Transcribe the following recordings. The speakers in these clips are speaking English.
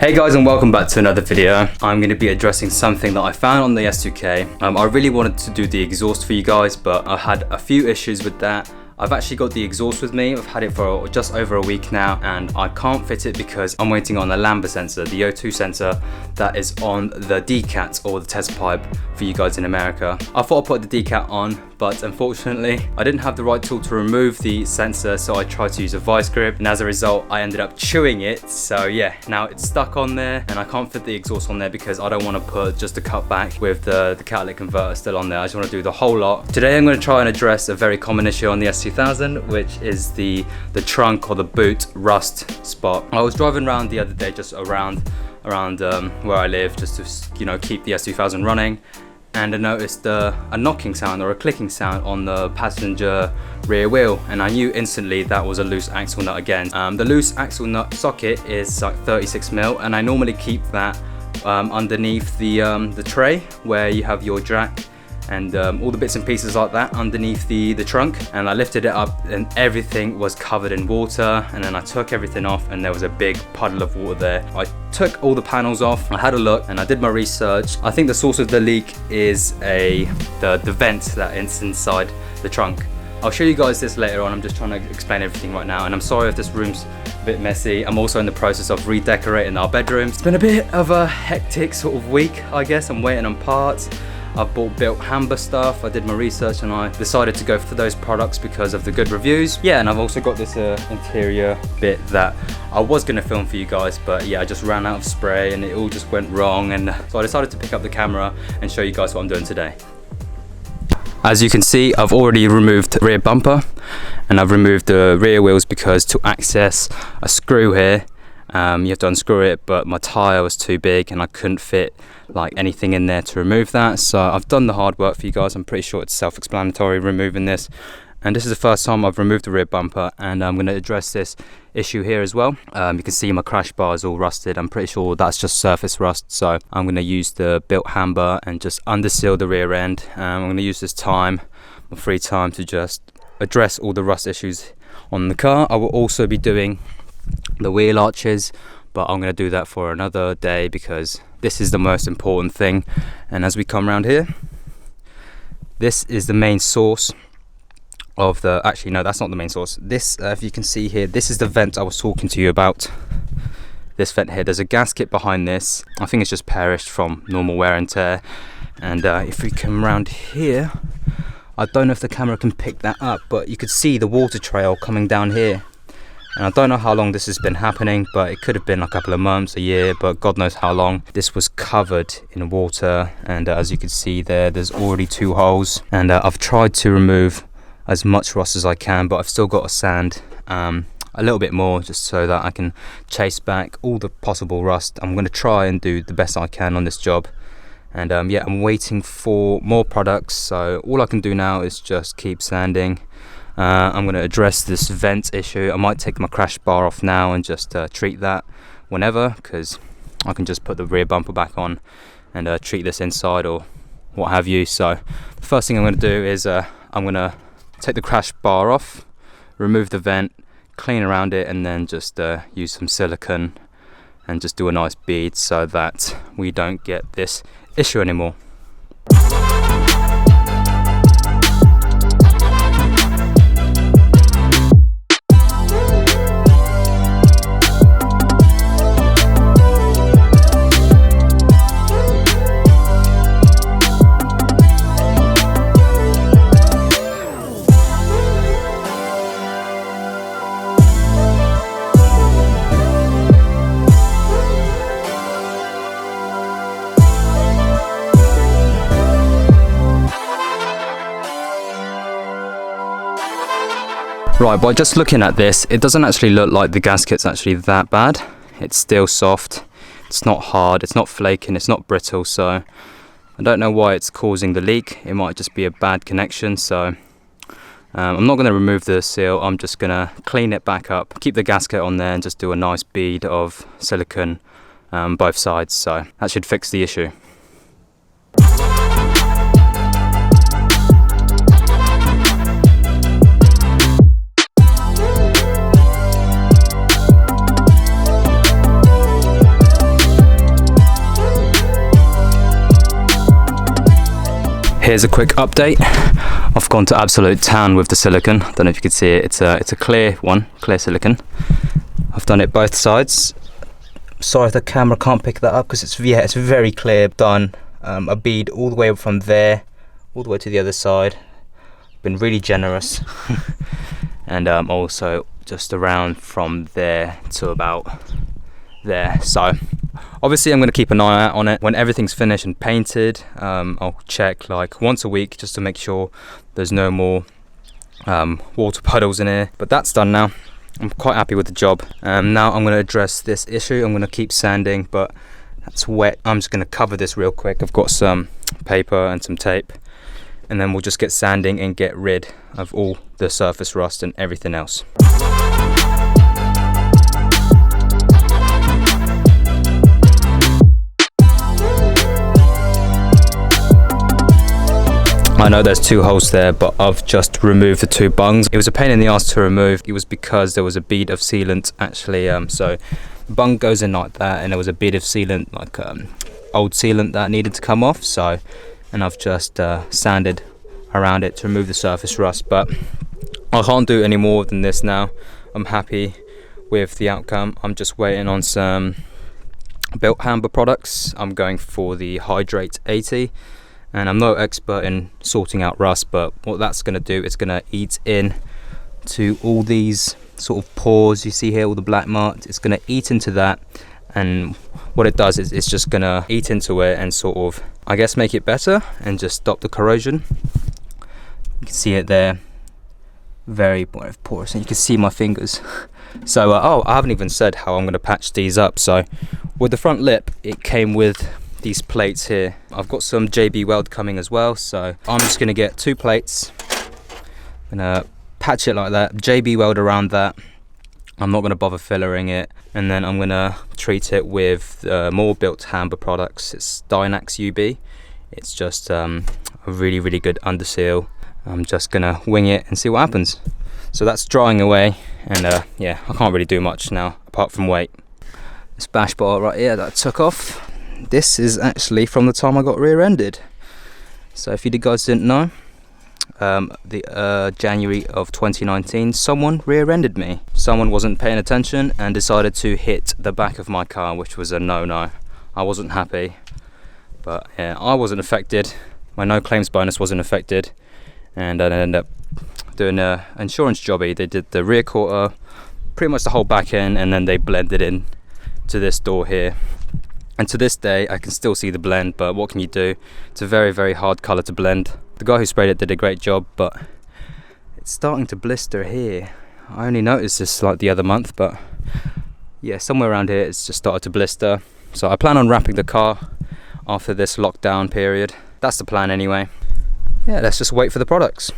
Hey guys, and welcome back to another video. I'm going to be addressing something that I found on the S2K. I really wanted to do the exhaust for you guys, but I had a few issues with that. I've actually got the exhaust with me. I've had it for just over a week now, and I can't fit it because I'm waiting on the Lambda sensor, the O2 sensor that is on the DCAT, or the test pipe for you guys in America. I thought I'd put the DCAT on, but unfortunately I didn't have the right tool to remove the sensor, so I tried to use a vice grip, and as a result I ended up chewing it. So yeah, now it's stuck on there and I can't fit the exhaust on there because I don't want to put just a cutback with the catalytic converter still on there. I just want to do the whole lot. Today I'm going to try and address a very common issue on the S2000, which is the trunk or the boot rust spot. I was driving around the other day, just around where I live, just to keep the S2000 running, and I noticed a knocking sound or a clicking sound on the passenger rear wheel, and I knew instantly that was a loose axle nut again. The loose axle nut socket is like 36mm, and I normally keep that underneath the tray where you have your jack and all the bits and pieces like that underneath the trunk. And I lifted it up and everything was covered in water, and then I took everything off and there was a big puddle of water there. I took all the panels off, I had a look and I did my research. I think the source of the leak is the vent that is inside the trunk. I'll show you guys this later on. I'm just trying to explain everything right now, and I'm sorry if this room's a bit messy. I'm also in the process of redecorating our bedroom. It's been a bit of a hectic sort of week, I guess. I'm waiting on parts. I've bought Bilt Hamber stuff. I did my research and I decided to go for those products because of the good reviews. Yeah, and I've also got this interior bit that I was gonna film for you guys, but yeah, I just ran out of spray and it all just went wrong, and so I decided to pick up the camera and show you guys what I'm doing today. As you can see, I've already removed the rear bumper and I've removed the rear wheels because to access a screw here, you have to unscrew it, but my tyre was too big and I couldn't fit like anything in there to remove that. So I've done the hard work for you guys. I'm pretty sure it's self-explanatory removing this. And this is the first time I've removed the rear bumper, and I'm going to address this issue here as well. You can see my crash bar is all rusted. I'm pretty sure that's just surface rust. So I'm going to use the Bilt Hamber and just underseal the rear end. I'm going to use this time, my free time, to just address all the rust issues on the car. I will also be doing the wheel arches, but I'm going to do that for another day because this is the most important thing. And as we come around here, this is the main source of the, actually no, that's not the main source. This, if you can see here, this is the vent I was talking to you about. This vent here, there's a gasket behind this. I think it's just perished from normal wear and tear. And if we come around here, I don't know if the camera can pick that up, but you could see the water trail coming down here. And I don't know how long this has been happening, but it could have been a couple of months, a year, but God knows how long. This was covered in water, and as you can see there's already 2 holes. And I've tried to remove as much rust as I can, but I've still got to sand a little bit more just so that I can chase back all the possible rust. I'm going to try and do the best I can on this job. And yeah, I'm waiting for more products, so all I can do now is just keep sanding. I'm going to address this vent issue. I might take my crash bar off now and just treat that whenever, because I can just put the rear bumper back on and treat this inside or what have you. So the first thing I'm going to do is I'm going to take the crash bar off, remove the vent, clean around it, and then just use some silicone and just do a nice bead so that we don't get this issue anymore. Right, by just looking at this, it doesn't actually look like the gasket's actually that bad. It's still soft, it's not hard, it's not flaking, it's not brittle, so I don't know why it's causing the leak. It might just be a bad connection, so I'm not going to remove the seal. I'm just going to clean it back up, keep the gasket on there, and just do a nice bead of silicone both sides, so that should fix the issue. here's a quick update. I've gone to absolute town with the silicone. Don't know if you can see it. It's a clear one, clear silicone. I've done it both sides. Sorry if the camera can't pick that up because it's very clear. Done a bead all the way from there, all the way to the other side. Been really generous, and also just around from there to about there. So obviously I'm going to keep an eye out on it. When everything's finished and painted, I'll check like once a week just to make sure there's no more water puddles in here. But that's done now. I'm quite happy with the job. Now I'm going to address this issue. I'm going to keep sanding, but that's wet. I'm just going to cover this real quick. I've got some paper and some tape, and then we'll just get sanding and get rid of all the surface rust and everything else. I know there's 2 holes there, but I've just removed the 2 bungs. It was a pain in the ass to remove. It was because there was a bead of sealant actually. So bung goes in like that, and there was a bead of sealant, like old sealant that needed to come off. So, and I've just sanded around it to remove the surface rust. But I can't do any more than this now. I'm happy with the outcome. I'm just waiting on some Bilt Hamber products. I'm going for the Hydrate 80. And I'm no expert in sorting out rust, but what that's going to do, it's going to eat in to all these sort of pores you see here, all the black marks. It's going to eat into that, and what it does is it's just going to eat into it and sort of, I guess, make it better and just stop the corrosion. You can see it there, very porous, and you can see my fingers. So oh, I haven't even said how I'm going to patch these up. So with the front lip, it came with these plates here. I've got some JB weld coming as well, so I'm just going to get 2 plates. I'm going to patch it like that, JB weld around that. I'm not going to bother fillering it, and then I'm going to treat it with more Bilt Hamber products. It's Diagnosing UB. It's just a really good underseal. I'm just going to wing it and see what happens. So that's drying away, and yeah, I can't really do much now apart from wait. This bash bar right here that I took off, this is actually from the time I got rear-ended. So if you guys didn't know, January of 2019, someone rear-ended me. Someone wasn't paying attention and decided to hit the back of my car, which was a no-no. I wasn't happy, but yeah, I wasn't affected. My no claims bonus wasn't affected, and I ended up doing an insurance jobby. They did the rear quarter, pretty much the whole back end, and then they blended in to this door here. And to this day I can still see the blend, but what can you do? It's a very hard colour to blend. The guy who sprayed it did a great job, but it's starting to blister here. I only noticed this like the other month, but yeah, somewhere around here it's just started to blister. So I plan on wrapping the car after this lockdown period. That's the plan anyway. Yeah, let's just wait for the products.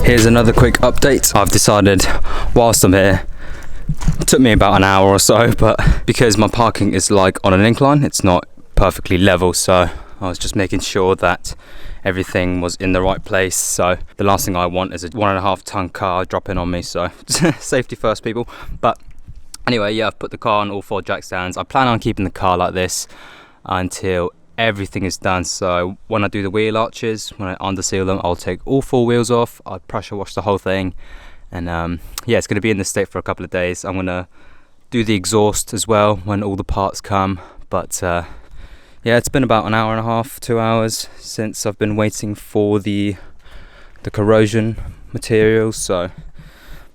Here's another quick update. I've decided whilst I'm here, it took me about an hour or so, but because my parking is like on an incline, it's not perfectly level, so I was just making sure that everything was in the right place. So the last thing I want is a 1.5 ton car dropping on me, so safety first, people. But anyway, yeah, I've put the car on all 4 jack stands. I plan on keeping the car like this until everything is done. So when I do the wheel arches, when I underseal them, I'll take all 4 wheels off, I'll pressure wash the whole thing, and yeah, it's going to be in this state for a couple of days. I'm going to do the exhaust as well when all the parts come, but yeah, it's been about an hour and a half, 2 hours since I've been waiting for the corrosion materials, so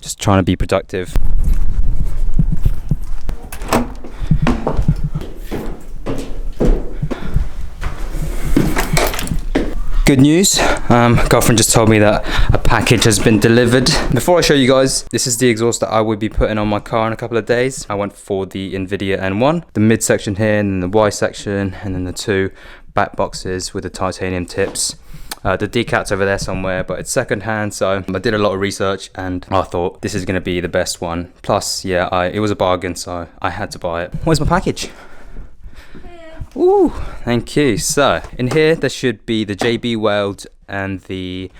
just trying to be productive. Good news, girlfriend just told me that a package has been delivered. Before I show you guys, this is the exhaust that I will be putting on my car in a couple of days. I went for the Nvidia N1, the mid section here, and then the Y section, and then the 2 back boxes with the titanium tips. The decat's over there somewhere, but it's second hand, so I did a lot of research and I thought this is going to be the best one. Plus, yeah, it was a bargain, so I had to buy it. Where's my package? Ooh, thank you. So in here there should be the JB weld and the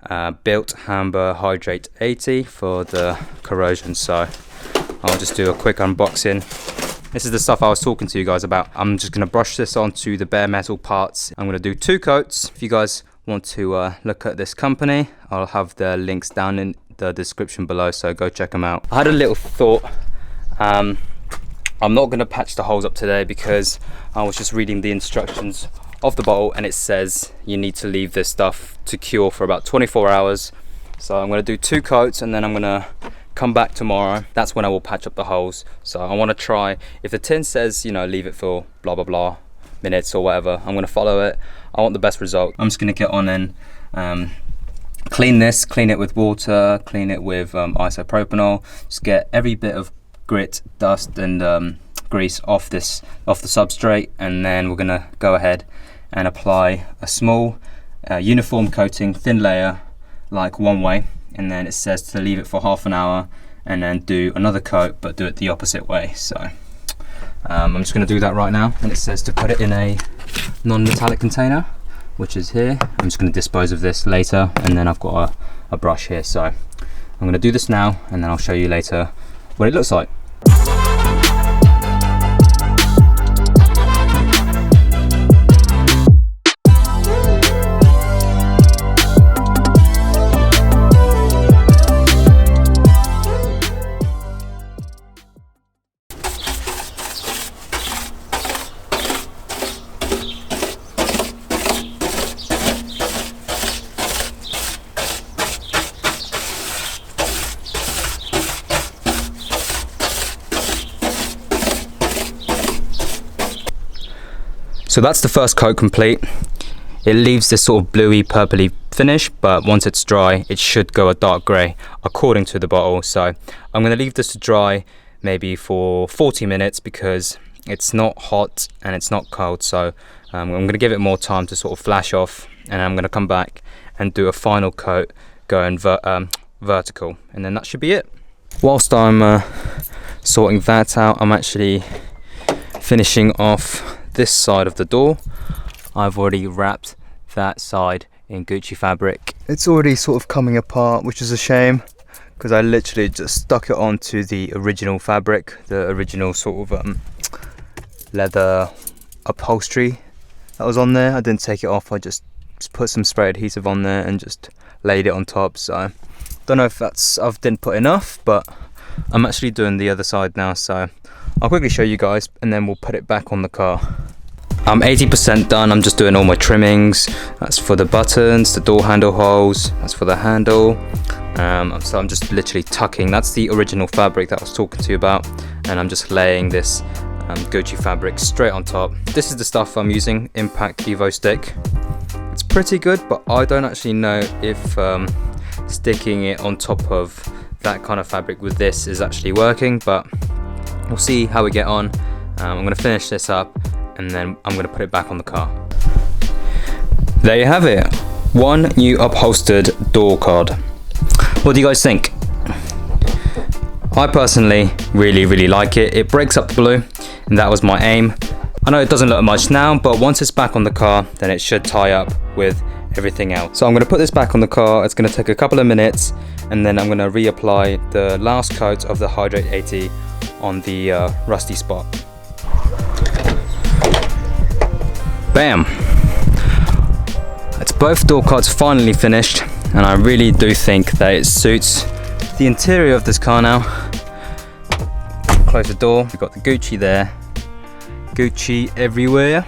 Bilt Hamber Hydrate 80 for the corrosion. So I'll just do a quick unboxing. This is the stuff I was talking to you guys about. I'm just going to brush this onto the bare metal parts. I'm going to do 2 coats. If you guys want to look at this company, I'll have the links down in the description below, so go check them out. I had a little thought. I'm not going to patch the holes up today because I was just reading the instructions of the bottle, and it says you need to leave this stuff to cure for about 24 hours. So I'm going to do 2 coats, and then I'm going to come back tomorrow. That's when I will patch up the holes. So I want to try, if the tin says, you know, leave it for blah blah blah minutes or whatever, I'm going to follow it. I want the best result. I'm just going to get on and clean it with water, clean it with isopropanol, just get every bit of grit, dust and grease off the substrate, and then we're going to go ahead and apply a small uniform coating, thin layer, like one way, and then it says to leave it for half an hour and then do another coat, but do it the opposite way. So I'm just going to do that right now, and it says to put it in a non-metallic container, which is here. I'm just going to dispose of this later, and then I've got a brush here. So I'm going to do this now, and then I'll show you later what it looks like. So that's the first coat complete. It leaves this sort of bluey purpley finish, but once it's dry it should go a dark grey according to the bottle. So I'm going to leave this to dry maybe for 40 minutes because it's not hot and it's not cold. So I'm going to give it more time to sort of flash off, and I'm going to come back and do a final coat going vertical, and then that should be it. Whilst I'm sorting that out, I'm actually finishing off this side of the door. I've already wrapped that side in Gucci fabric. It's already sort of coming apart, which is a shame because I literally just stuck it onto the original fabric, the original sort of leather upholstery that was on there. I didn't take it off, I just put some spray adhesive on there and just laid it on top. So don't know if I didn't put enough, but I'm actually doing the other side now, so I'll quickly show you guys and then we'll put it back on the car. I'm 80% done. I'm just doing all my trimmings. That's for the buttons, the door handle holes, that's for the handle. So I'm just literally tucking. That's the original fabric that I was talking to you about, and I'm just laying this Gucci fabric straight on top. This is the stuff I'm using, Impact Evo Stick. It's pretty good, but I don't actually know if sticking it on top of that kind of fabric with this is actually working, but we'll see how we get on. I'm going to finish this up and then I'm going to put it back on the car. There you have it, one new upholstered door card. What do you guys think? I personally really like it. It breaks up the blue, and that was my aim. I know it doesn't look much now, but once it's back on the car then it should tie up with everything else. So I'm going to put this back on the car. It's going to take a couple of minutes, and then I'm going to reapply the last coat of the Hydrate 80 on the rusty spot. Bam! It's both door cards finally finished, and I really do think that it suits the interior of this car now. Close the door. We've got the Gucci there. Gucci everywhere.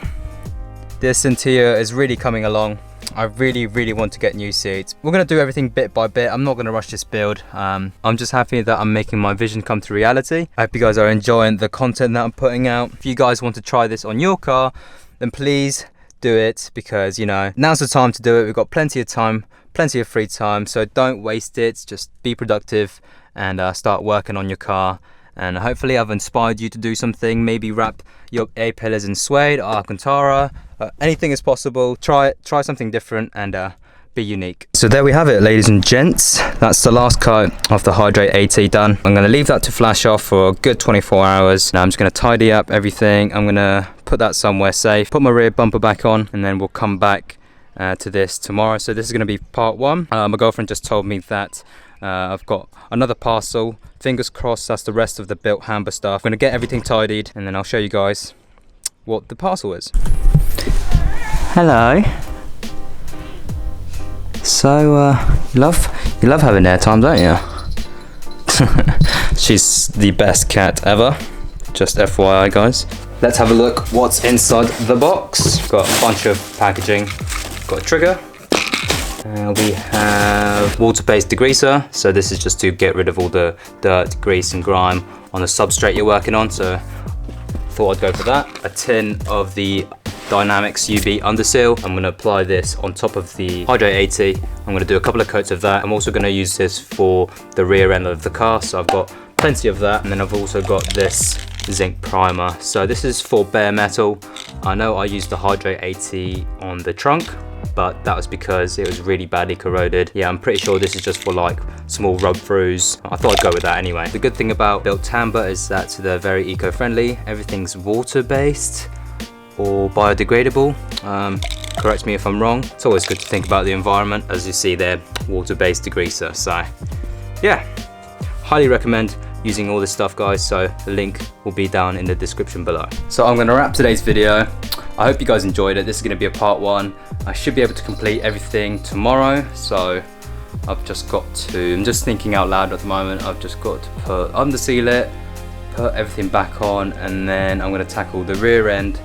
This interior is really coming along. I really want to get new seats. We're going to do everything bit by bit. I'm not going to rush this build. I'm just happy that I'm making my vision come to reality. I hope you guys are enjoying the content that I'm putting out. If you guys want to try this on your car, then please do it, because you know, now's the time to do it. We've got plenty of time, plenty of free time, so don't waste it. Just be productive and start working on your car. And hopefully I've inspired you to do something. Maybe wrap your A-pillars in suede or Alcantara. Anything is possible. Try something different and be unique. So there we have it, ladies and gents. That's the last coat of the Hydrate 80 done. I'm going to leave that to flash off for a good 24 hours. Now I'm just going to tidy up everything. I'm going to put that somewhere safe, put my rear bumper back on, and then we'll come back to this tomorrow. So this is going to be part 1. My girlfriend just told me that I've got another parcel. Fingers crossed that's the rest of the Bilt Hamber stuff. I'm going to get everything tidied and then I'll show you guys what the parcel is. Hello. So you love having airtime, don't you? She's the best cat ever, just FYI guys. Let's have a look what's inside the box. Got a bunch of packaging. Got a trigger. We have water-based degreaser. So this is just to get rid of all the dirt, grease and grime on the substrate you're working on. So thought I'd go for that. A tin of the Dynamics UV underseal. I'm going to apply this on top of the Hydrate 80. I'm going to do a couple of coats of that. I'm also going to use this for the rear end of the car. So I've got plenty of that. And then I've also got this zinc primer. So this is for bare metal. I know I used the Hydrate 80 on the trunk, but that was because it was really badly corroded. Yeah, I'm pretty sure this is just for like small rub throughs. I thought I'd go with that anyway. The good thing about Bilt Hamber is that they're very eco-friendly. Everything's water-based or biodegradable. Correct me if I'm wrong. It's always good to think about the environment. As you see, they're water-based degreaser. So yeah, highly recommend using all this stuff guys, so the link will be down in the description below. So I'm going to wrap today's video. I hope you guys enjoyed it. This is going to be a part 1. I should be able to complete everything tomorrow, so I've just got to, I'm just thinking out loud at the moment, I've just got to underseal it, put everything back on, and then I'm going to tackle the rear end.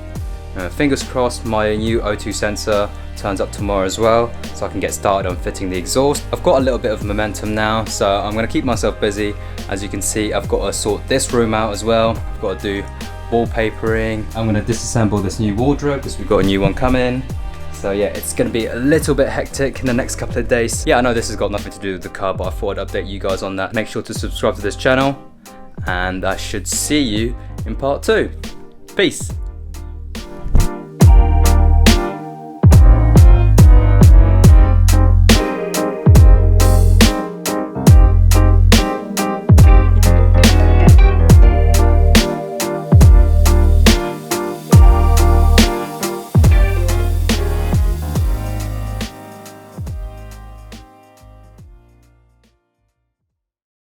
Fingers crossed my new O2 sensor turns up tomorrow as well, so I can get started on fitting the exhaust. I've got a little bit of momentum now, so I'm going to keep myself busy. As you can see, I've got to sort this room out as well. I've got to do wallpapering. I'm going to disassemble this new wardrobe because we've got a new one coming. So yeah, it's going to be a little bit hectic in the next couple of days. Yeah, I know this has got nothing to do with the car, but I thought I'd update you guys on that. Make sure to subscribe to this channel, and I should see you in part 2. Peace.